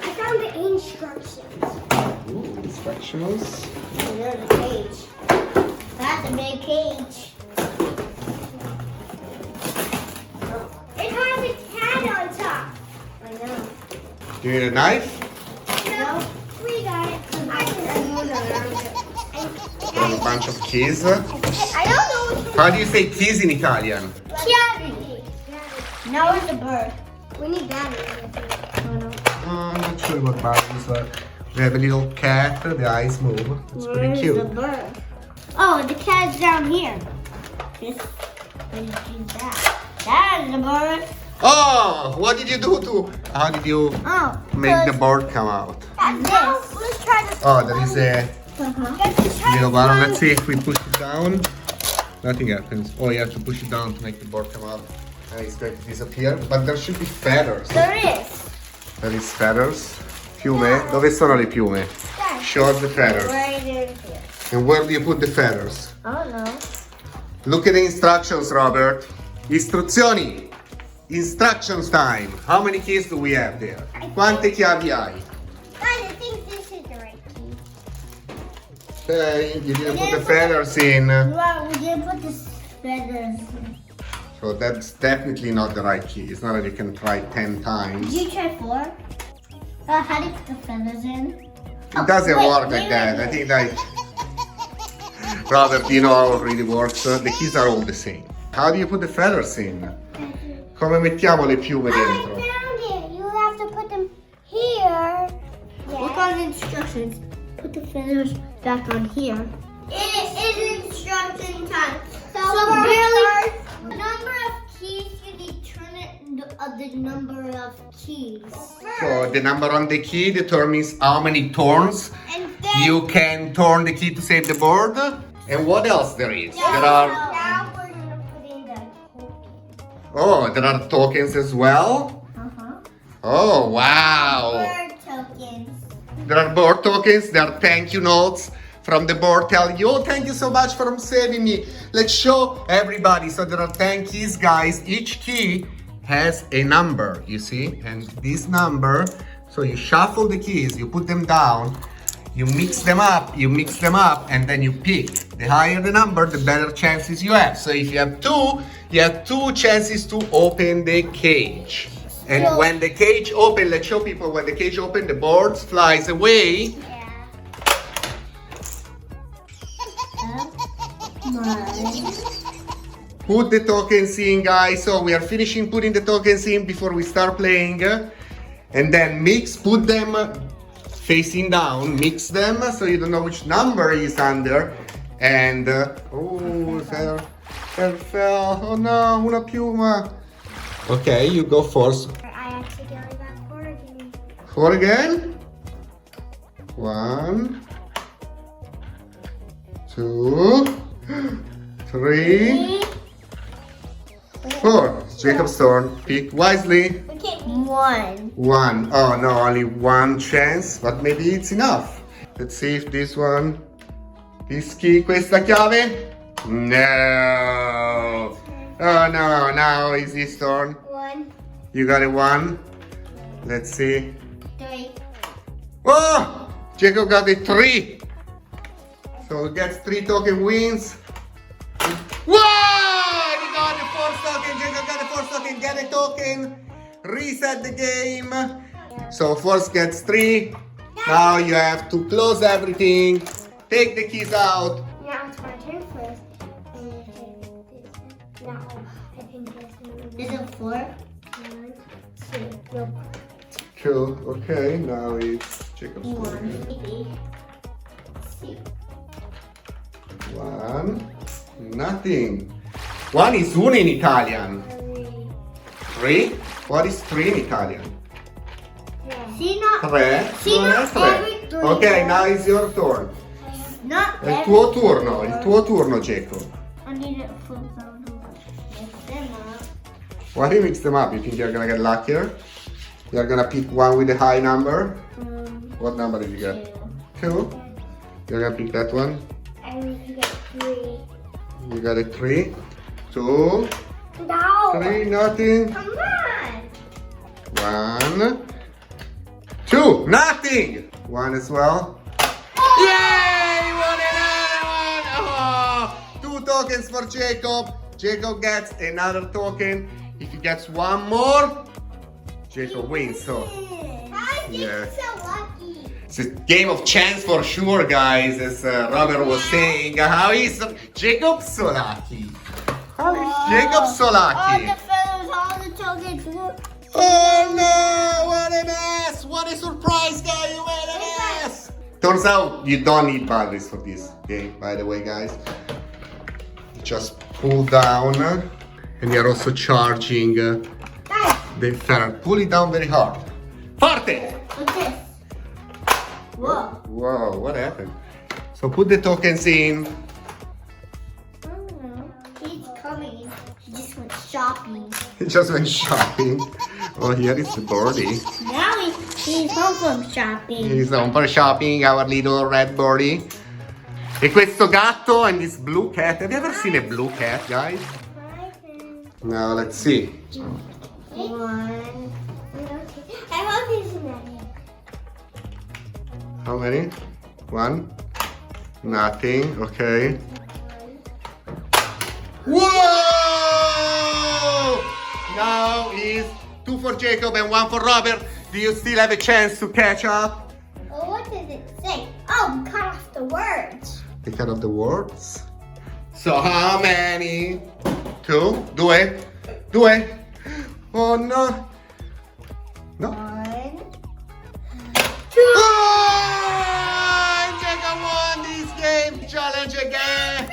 I found the instructions. Ooh, instructions. There's a cage. That's a big cage. It has a cat on top. I know. Do you need a knife? No, we got it. I can move around it. And a bunch of keys. I don't know which How do you say keys in Italian? Chiavi. Now it's a bird. We need batteries. I'm not sure what buttons are. We have a little cat, the eyes move. It's pretty cute. The bird? Oh, the cat's down here. This is that. That is the bird. Oh, what did you do to? How did you make the board come out? This. Let's try this. Oh, there is a Uh-huh. little button. Let's see if we push it down. Nothing happens. Oh, you have to push it down to make the board come out. And it's going to disappear. But there should be feathers. There is. There is feathers. Piume. Dove sono le piume? Show us the feathers. Right in here. And where do you put the feathers? I don't know. Look at the instructions, Robert. Istruzioni. Instructions time. How many keys do we have there? Quante chiavi hai? Guys, I think this is the right key. Okay, you didn't put the feathers in. Well, we didn't put the feathers in. So that's definitely not the right key. It's not that you can try 10 times. Did you try 4? How do you put the feathers in? It doesn't work like that. I think that... Robert, you know how it really works? The keys are all the same. How do you put the feathers in? Come mettiamo le piume I dentro? found it. You have to put them here. Look on the instructions. Put the feathers back on here. It is instruction time. So really, the number of keys you determine the number of keys. So the number on the key determines how many turns And then you can turn the key to save the board. And what else there is? There are... Now we're gonna put in the token. Oh, there are tokens as well? Oh, wow! Bird tokens. There are board tokens, there are thank you notes from the board telling you, oh, thank you so much for saving me. Let's show everybody. So there are 10 keys, guys. Each key has a number, you see? And this number, so you shuffle the keys, you put them down, you mix them up, and then you pick. The higher the number, the better chances you have. So if you have 2, you have 2 chances to open the cage. And when the cage opens, let's show people, when the cage opens, the board flies away. Put the tokens in, guys. So we are finishing putting the tokens in before we start playing. And then put them facing down, mix them so you don't know which number is under. And, oh, there fell. Oh no, una piuma. Okay, you go first. I accidentally got 4 again. 4 again. 1, 2, 3, 4. Jacob's turn. Pick wisely. Okay. 1. 1. Oh no, only 1 chance, but maybe it's enough. Let's see if this one. This key, questa chiave? No. Oh no, now it's his turn. 1, You got a 1. Let's see. 3. Oh! Jacob got a 3. So he gets 3 token wins. Whoa! He got the 4th token. Jacob got the 4th token. Get a token. Reset the game. So Force gets 3. Now you have to close everything. Take the keys out. Now it's my turn first. Now I think this is 4. 1, 2. Cool. Okay, now it's Jacob's turn. 1. Nothing. 1 is 1 in Italian. 3? What is 3 in Italian? Sino? 3? Sì, Non è no, 3. every 3. Ok, now it's your turn. Not È il tuo turno, Jacob. I need it for mix them up. Why do you mix them up? You think you're gonna get luckier? You're gonna pick one with a high number? What number did you get? 2? You're gonna pick that one? I need to get 3. You got a 3. 2, No! 3, nothing. Come on! 1, 2. 2, nothing. 1 as well. Yay! Won another one. Oh, 2 tokens for Jacob. Jacob gets another token. If he gets one more, Jacob wins. So yeah. So lucky. It's a game of chance for sure, guys. As Robert was saying, how is Jacob so lucky? How is Jacob so All lucky? the feathers, all the tokens. Oh no! What a mess! What a surprise, guys! What a mess! Turns out you don't need batteries for this game, by the way, guys. Just pull down, and you're also charging the feather. Pull it down very hard. Forte! What's this? Whoa. Whoa, what happened? So put the tokens in. I don't know. He's coming. He just went shopping. He just went shopping. Oh, here is the birdie. Now he's home from shopping. He's home for shopping, our little red birdie. E questo gatto and this blue cat. Have you ever seen a blue cat, guys? Now let's see. One. I hope he's ready. How many? 1. Nothing. Okay. Whoa! Now is 2 for Jacob and 1 for Robert. Do you still have a chance to catch up? Oh, what does it say? Oh, we cut off the words. The cut of the words. So how many? 2. 2. 2. Oh no. No. 1, 2. Oh! Jacob won this game challenge again.